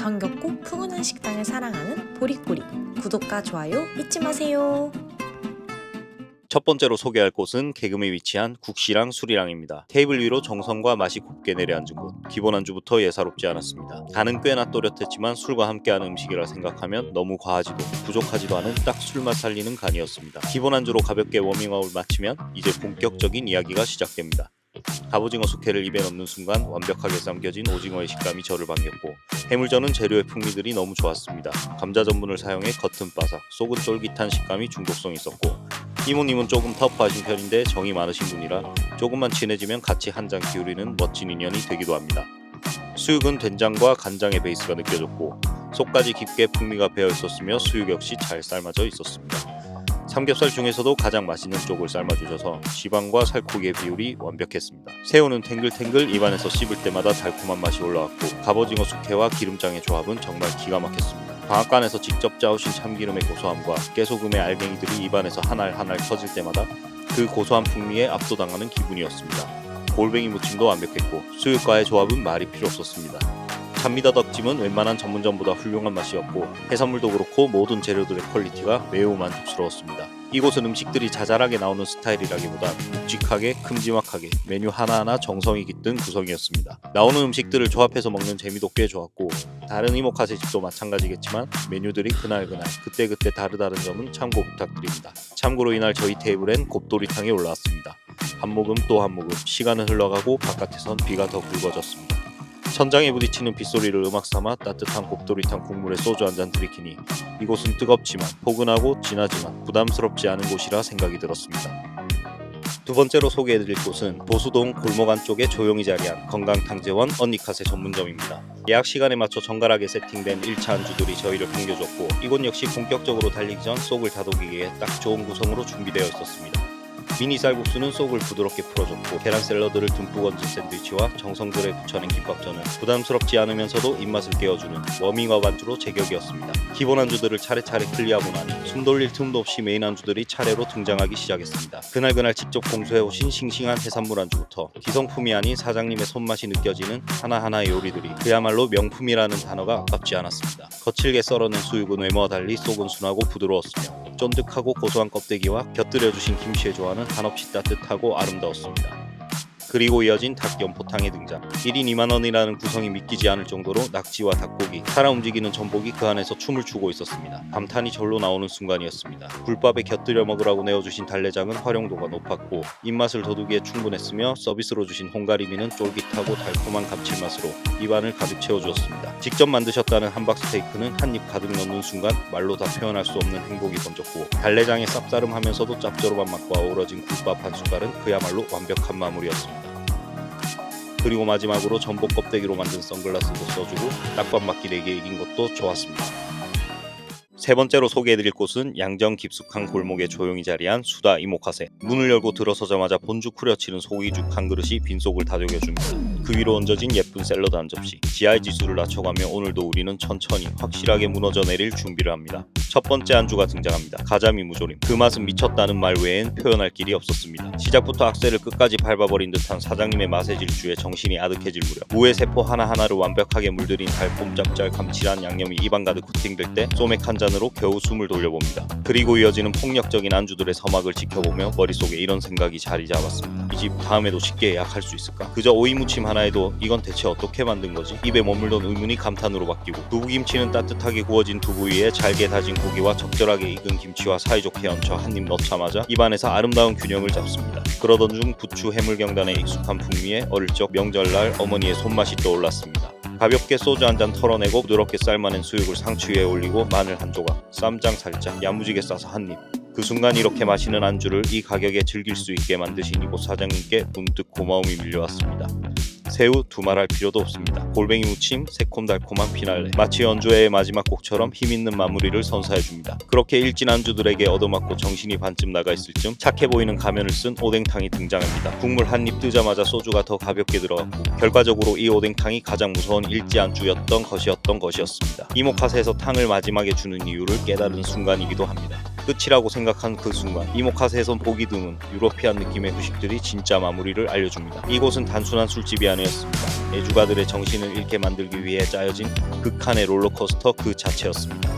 정겹고 푸근한 식당을 사랑하는 보리꼬리. 구독과 좋아요 잊지 마세요. 첫 번째로 소개할 곳은 개금에 위치한 국시랑 수리랑입니다. 테이블 위로 정성과 맛이 곱게 내려앉은 곳. 기본 안주부터 예사롭지 않았습니다. 간은 꽤나 또렷했지만 술과 함께하는 음식이라 생각하면 너무 과하지도 부족하지도 않은 딱 술맛 살리는 간이었습니다. 기본 안주로 가볍게 워밍업을 마치면 이제 본격적인 이야기가 시작됩니다. 갑오징어 숙회를 입에 넣는 순간 완벽하게 삶겨진 오징어의 식감이 저를 반겼고, 해물전은 재료의 풍미들이 너무 좋았습니다. 감자 전분을 사용해 겉은 바삭, 속은 쫄깃한 식감이 중독성 있었고, 이모님은 조금 터프하신 편인데 정이 많으신 분이라 조금만 친해지면 같이 한 잔 기울이는 멋진 인연이 되기도 합니다. 수육은 된장과 간장의 베이스가 느껴졌고, 속까지 깊게 풍미가 배어 있었으며 수육 역시 잘 삶아져 있었습니다. 삼겹살 중에서도 가장 맛있는 쪽을 삶아주셔서 지방과 살코기의 비율이 완벽했습니다. 새우는 탱글탱글 입안에서 씹을 때마다 달콤한 맛이 올라왔고, 갑오징어 숙회와 기름장의 조합은 정말 기가 막혔습니다. 방앗간에서 직접 짜오신 참기름의 고소함과 깨소금의 알갱이들이 입안에서 하나하나 터질 때마다 그 고소한 풍미에 압도당하는 기분이었습니다. 골뱅이 무침도 완벽했고, 수육과의 조합은 말이 필요 없었습니다. 찬미더덕찜은 웬만한 전문점보다 훌륭한 맛이었고, 해산물도 그렇고 모든 재료들의 퀄리티가 매우 만족스러웠습니다. 이곳은 음식들이 자잘하게 나오는 스타일이라기보단 묵직하게 큼지막하게 메뉴 하나하나 정성이 깃든 구성이었습니다. 나오는 음식들을 조합해서 먹는 재미도 꽤 좋았고, 다른 이모카세 집도 마찬가지겠지만 메뉴들이 그날그날 그때그때 다르다는 점은 참고 부탁드립니다. 참고로 이날 저희 테이블엔 곱도리탕이 올라왔습니다. 한 모금 또 한 모금, 시간은 흘러가고 바깥에선 비가 더 굵어졌습니다. 천장에 부딪히는 빗소리를 음악 삼아 따뜻한 곱도리탕 국물에 소주 한 잔 들이키니 이곳은 뜨겁지만 포근하고 진하지만 부담스럽지 않은 곳이라 생각이 들었습니다. 두 번째로 소개해드릴 곳은 보수동 골목 안쪽에 조용히 자리한 건강탕제원 언니카세 전문점입니다. 예약 시간에 맞춰 정갈하게 세팅된 1차 안주들이 저희를 반겨줬고, 이곳 역시 본격적으로 달리기 전 속을 다독이기에 딱 좋은 구성으로 준비되어 있었습니다. 미니 쌀국수는 속을 부드럽게 풀어줬고, 계란 샐러드를 듬뿍 얹은 샌드위치와 정성들에 붙여낸 김밥전은 부담스럽지 않으면서도 입맛을 깨워주는 워밍업 안주로 제격이었습니다. 기본 안주들을 차례차례 클리어하고 나니 숨 돌릴 틈도 없이 메인 안주들이 차례로 등장하기 시작했습니다. 그날그날 직접 공수해오신 싱싱한 해산물 안주부터 기성품이 아닌 사장님의 손맛이 느껴지는 하나하나의 요리들이 그야말로 명품이라는 단어가 아깝지 않았습니다. 거칠게 썰어낸 수육은 외모와 달리 속은 순하고 부드러웠으며, 쫀득하고 고소한 껍데기와 곁들여주신 김치의 조화는 한없이 따뜻하고 아름다웠습니다. 그리고 이어진 닭 연포탕의 등장. 1인 2만원이라는 구성이 믿기지 않을 정도로 낙지와 닭고기, 살아 움직이는 전복이 그 안에서 춤을 추고 있었습니다. 감탄이 절로 나오는 순간이었습니다. 굴밥에 곁들여 먹으라고 내어주신 달래장은 활용도가 높았고, 입맛을 돋우기에 충분했으며, 서비스로 주신 홍가리미는 쫄깃하고 달콤한 감칠맛으로 입안을 가득 채워주었습니다. 직접 만드셨다는 함박 스테이크는 한 입 가득 넣는 순간 말로 다 표현할 수 없는 행복이 번졌고, 달래장의 쌉싸름하면서도 짭조름한 맛과 어우러진 굴밥 한 숟갈은 그야말로 완벽한 마무리였습니다. 그리고 마지막으로 전복 껍데기로 만든 선글라스도 써주고 딱밥 맞기 내기에 이긴 것도 좋았습니다. 세 번째로 소개해드릴 곳은 양정 깊숙한 골목에 조용히 자리한 수다 이모카세. 문을 열고 들어서자마자 본죽 후려치는 소고기죽 한 그릇이 빈속을 다독여줍니다. 그 위로 얹어진 예쁜 샐러드 한 접시. 지하의 지수를 낮춰가며 오늘도 우리는 천천히 확실하게 무너져 내릴 준비를 합니다. 첫 번째 안주가 등장합니다. 가자미 무조림. 그 맛은 미쳤다는 말 외엔 표현할 길이 없었습니다. 시작부터 악셀을 끝까지 밟아버린 듯한 사장님의 맛의 질주에 정신이 아득해질 무렵, 무의 세포 하나하나를 완벽하게 물들인 달콤 짭짤 감칠한 양념이 입안 가득 코팅될 때 소맥 한 잔으로 겨우 숨을 돌려봅니다. 그리고 이어지는 폭력적인 안주들의 서막을 지켜보며 머릿속에 이런 생각이 자리 잡았습니다. 이 집 다음에도 쉽게 예약할 수 있을까? 그저 오이무침 하나에도 이건 대체 어떻게 만든 거지? 입에 머물던 의문이 감탄으로 바뀌고, 두부김치는 따뜻하게 구워진 두부 위에 잘게 다진 고기와 적절하게 익은 김치와 사이좋게 얹혀 한 입 넣자마자 입안에서 아름다운 균형을 잡습니다. 그러던 중 부추 해물경단의 익숙한 풍미에 어릴 적 명절날 어머니의 손맛이 떠올랐습니다. 가볍게 소주 한 잔 털어내고 부드럽게 삶아낸 수육을 상추 위에 올리고 마늘 한 조각, 쌈장 살짝, 야무지게 싸서 한 입. 그 순간 이렇게 맛있는 안주를 이 가격에 즐길 수 있게 만드신 이곳 사장님께 문득 고마움이 밀려왔습니다. 새우 두말할 필요도 없습니다. 골뱅이 무침, 새콤달콤한 피날레, 마치 연주회의 마지막 곡처럼 힘있는 마무리를 선사해줍니다. 그렇게 일진 안주들에게 얻어맞고 정신이 반쯤 나가 있을 쯤 착해 보이는 가면을 쓴 오뎅탕이 등장합니다. 국물 한 입 뜨자마자 소주가 더 가볍게 들어갔고, 결과적으로 이 오뎅탕이 가장 무서운 일지 안주였던 것이었습니다. 이모카세에서 탕을 마지막에 주는 이유를 깨달은 순간이기도 합니다. 끝이라고 생각한 그 순간 이모카세에선 보기 드문 유러피안 느낌의 후식들이 진짜 마무리를 알려줍니다. 이곳은 단순한 술집이 아니었습니다. 애주가들의 정신을 잃게 만들기 위해 짜여진 극한의 롤러코스터 그 자체였습니다.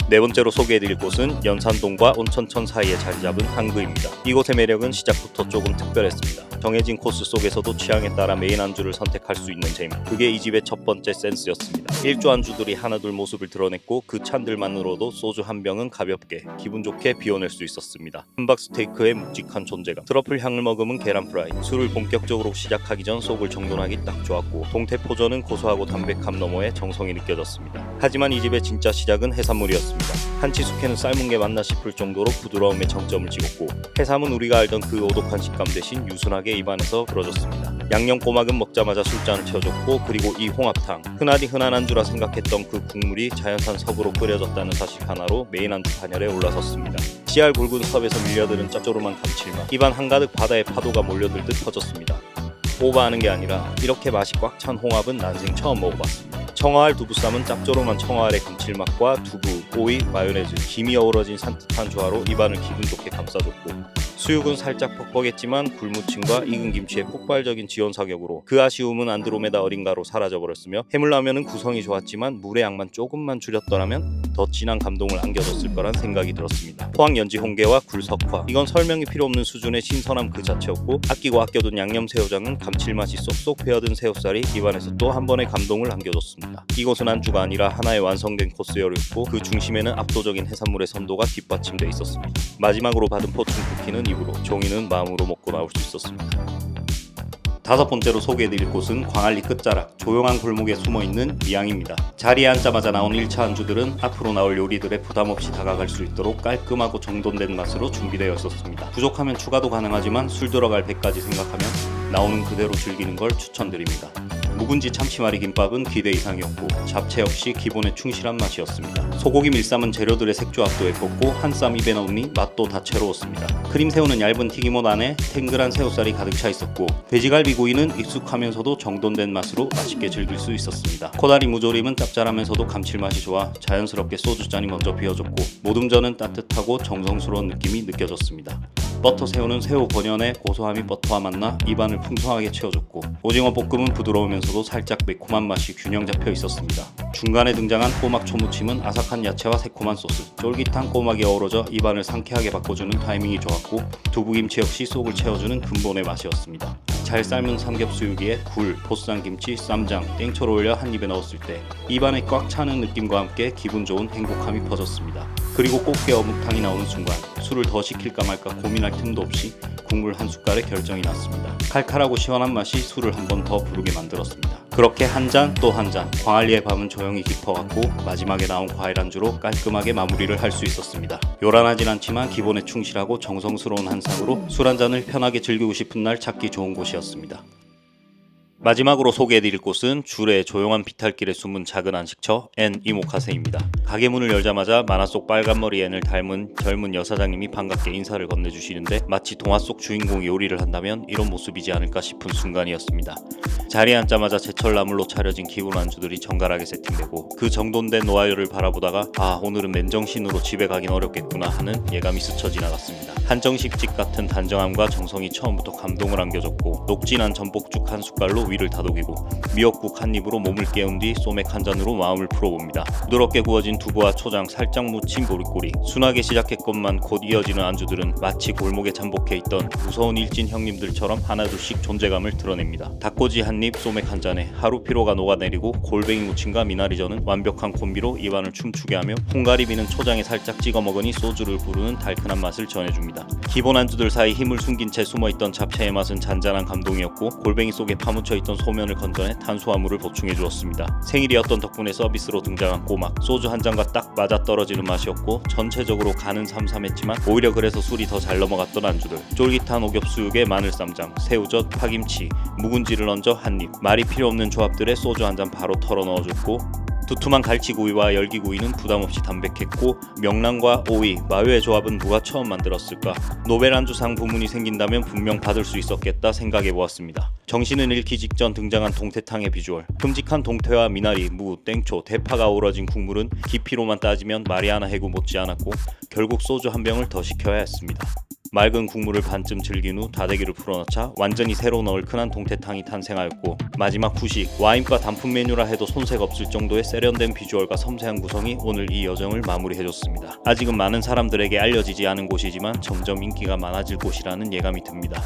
네 번째로 소개해드릴 곳은 연산동과 온천천 사이에 자리 잡은 한그입니다. 이곳의 매력은 시작부터 조금 특별했습니다. 정해진 코스 속에서도 취향에 따라 메인 안주를 선택할 수 있는 재미, 그게 이 집의 첫 번째 센스였습니다. 일조 안주들이 하나둘 모습을 드러냈고 그 찬들만으로도 소주 한 병은 가볍게 기분 좋게 비워낼 수 있었습니다. 함박 스테이크의 묵직한 존재감, 트러플 향을 머금은 계란 프라이, 술을 본격적으로 시작하기 전 속을 정돈하기 딱 좋았고 동태포전은 고소하고 담백함 너머의 정성이 느껴졌습니다. 하지만 이 집의 진짜 시작은 해산물이었습니다. 한치 숙회는 삶은 게 맞나 싶을 정도로 부드러움에 정점을 찍었고 해삼은 우리가 알던 그 오독한 식감 대신 유순하게 입안에서 그려졌습니다. 양념 꼬막은 먹자마자 술잔을 채워줬고 그리고 이 홍합탕, 흔하디 흔한 안주라 생각했던 그 국물이 자연산 섭으로 끓여졌다는 사실 하나로 메인 안주 판열에 올라섰습니다. 씨알 굵은 섭에서 밀려드는 짭조름한 감칠맛, 입안 한가득 바다의 파도가 몰려들듯 퍼졌습니다. 오버하는 게 아니라 이렇게 맛이 꽉 찬 홍합은 난생 처음 먹어봤습니다. 청어알 두부쌈은 짭조름한 청어알의 감칠맛과 두부, 오이, 마요네즈, 김이 어우러진 산뜻한 조화로 입안을 기분 좋게 감싸줬고 수육은 살짝 퍽퍽했지만 굴무침과 익은 김치의 폭발적인 지원 사격으로 그 아쉬움은 안드로메다 어딘가로 사라져버렸으며 해물라면은 구성이 좋았지만 물의 양만 조금만 줄였더라면 더 진한 감동을 안겨줬을 거란 생각이 들었습니다. 포항 연지 홍게와 굴석화, 이건 설명이 필요 없는 수준의 신선함 그 자체였고 아끼고 아껴둔 양념 새우장은 감칠맛이 쏙쏙 배어든 새우살이 입안에서 또 한 번의 감동을 안겨줬습니다. 이곳은 안주가 아니라 하나의 완성된 코스열이었고 그 중심에는 압도적인 해산물의 선도가 뒷받침돼 있었습니다. 마지막으로 받은 포춘 쿠키는 입으로, 종이는 마음으로 먹고 나올 수 있었습니다. 다섯 번째로 소개해드릴 곳은 광안리 끝자락 조용한 골목에 숨어있는 미양입니다. 자리에 앉자마자 나온 1차 안주들은 앞으로 나올 요리들에 부담없이 다가갈 수 있도록 깔끔하고 정돈된 맛으로 준비되어 있었습니다. 부족하면 추가도 가능하지만 술 들어갈 배까지 생각하면 나오는 그대로 즐기는 걸 추천드립니다. 묵은지 참치마리 김밥은 기대 이상이었고 잡채 역시 기본에 충실한 맛이었습니다. 소고기 밀쌈은 재료들의 색조합도 예뻤고 한 쌈 입에 넣으니 맛도 다채로웠습니다. 크림새우는 얇은 튀김옷 안에 탱글한 새우살이 가득 차 있었고 돼지갈비구이는 익숙하면서도 정돈된 맛으로 맛있게 즐길 수 있었습니다. 코다리 무조림은 짭짤하면서도 감칠맛이 좋아 자연스럽게 소주잔이 먼저 비어졌고 모듬전은 따뜻하고 정성스러운 느낌이 느껴졌습니다. 버터새우는 새우 본연의 고소함이 버터와 만나 입안을 풍성하게 채워줬고 오징어 볶음은 부드러우면서도 살짝 매콤한 맛이 균형 잡혀 있었습니다. 중간에 등장한 꼬막 초무침은 아삭한 야채와 새콤한 소스, 쫄깃한 꼬막이 어우러져 입안을 상쾌하게 바꿔주는 타이밍이 좋았고 두부김치 역시 속을 채워주는 근본의 맛이었습니다. 잘 삶은 삼겹수육에 굴, 보쌈김치, 쌈장, 땡초를 올려 한 입에 넣었을 때 입안에 꽉 차는 느낌과 함께 기분 좋은 행복함이 퍼졌습니다. 그리고 꽃게 어묵탕이 나오는 순간 술을 더 시킬까 말까 고민할 틈도 없이 국물 한 숟갈에 결정이 났습니다. 칼칼하고 시원한 맛이 술을 한 번 더 부르게 만들었습니다. 그렇게 한 잔 또 한 잔, 광안리의 밤은 조용히 깊어갔고 마지막에 나온 과일 안주로 깔끔하게 마무리를 할 수 있었습니다. 요란하진 않지만 기본에 충실하고 정성스러운 한 상으로 술 한 잔을 편하게 즐기고 싶은 날 찾기 좋은 곳이었습니다. 마지막으로 소개해드릴 곳은 주례 조용한 비탈길에 숨은 작은 안식처 앤 이모카세입니다. 가게 문을 열자마자 만화 속 빨간머리 앤을 닮은 젊은 여사장님이 반갑게 인사를 건네주시는데 마치 동화 속 주인공이 요리를 한다면 이런 모습이지 않을까 싶은 순간이었습니다. 자리에 앉자마자 제철 나물로 차려진 기본 안주들이 정갈하게 세팅되고 그 정돈된 노하우를 바라보다가 아 오늘은 맨정신으로 집에 가긴 어렵겠구나 하는 예감이 스쳐 지나갔습니다. 한정식집 같은 단정함과 정성이 처음부터 감동을 안겨줬고 녹진한 전복죽 한 숟갈로 위를 다독이고 미역국 한 입으로 몸을 깨운 뒤 소맥 한 잔으로 마음을 풀어봅니다. 부드럽게 구워진 두부와 초장 살짝 묻힌 보리꼬리, 순하게 시작했건만 곧 이어지는 안주들은 마치 골목에 잠복해 있던 무서운 일진 형님들처럼 하나둘씩 존재감을 드러냅니다. 닭꼬지 한 입, 소맥 한 잔에 하루 피로가 녹아내리고 골뱅이 무침과 미나리전은 완벽한 콤비로 입안을 춤추게 하며 홍가리비는 초장에 살짝 찍어 먹으니 소주를 부르는 달큰한 맛을 전해줍니다. 기본 안주들 사이 힘을 숨긴 채 숨어있던 잡채의 맛은 잔잔한 감동이었고 골뱅이 속에 파묻혀있던 소면을 건져내 탄수화물을 보충해 주었습니다. 생일이었던 덕분에 서비스로 등장한 꼬막, 소주 한 잔과 딱 맞아떨어지는 맛이었고 전체적으로 간은 삼삼했지만 오히려 그래서 술이 더 잘 넘어갔던 안주들, 쫄깃한 오겹수육에 마늘쌈장, 새우젓, 파김치, 묵은지를 얹어 한입, 말이 필요 없는 조합들에 소주 한 잔 바로 털어 넣어줬고 두툼한 갈치구이와 열기구이는 부담없이 담백했고 명란과 오이, 마요의 조합은 누가 처음 만들었을까? 노벨 안주상 부문이 생긴다면 분명 받을 수 있었겠다 생각해보았습니다. 정신을 잃기 직전 등장한 동태탕의 비주얼. 큼직한 동태와 미나리, 무, 땡초, 대파가 어우러진 국물은 깊이로만 따지면 마리아나 해구 못지않았고 결국 소주 한 병을 더 시켜야 했습니다. 맑은 국물을 반쯤 즐긴 후 다대기를 풀어넣자 완전히 새로운 얼큰한 동태탕이 탄생하였고 마지막 후식, 와인바 단품 메뉴라 해도 손색 없을 정도의 세련된 비주얼과 섬세한 구성이 오늘 이 여정을 마무리해줬습니다. 아직은 많은 사람들에게 알려지지 않은 곳이지만 점점 인기가 많아질 곳이라는 예감이 듭니다.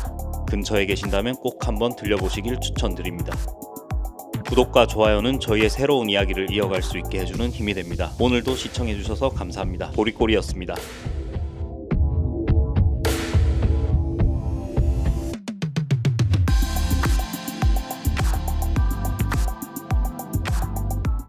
근처에 계신다면 꼭 한번 들려보시길 추천드립니다. 구독과 좋아요는 저희의 새로운 이야기를 이어갈 수 있게 해주는 힘이 됩니다. 오늘도 시청해주셔서 감사합니다. 보리꼬리였습니다.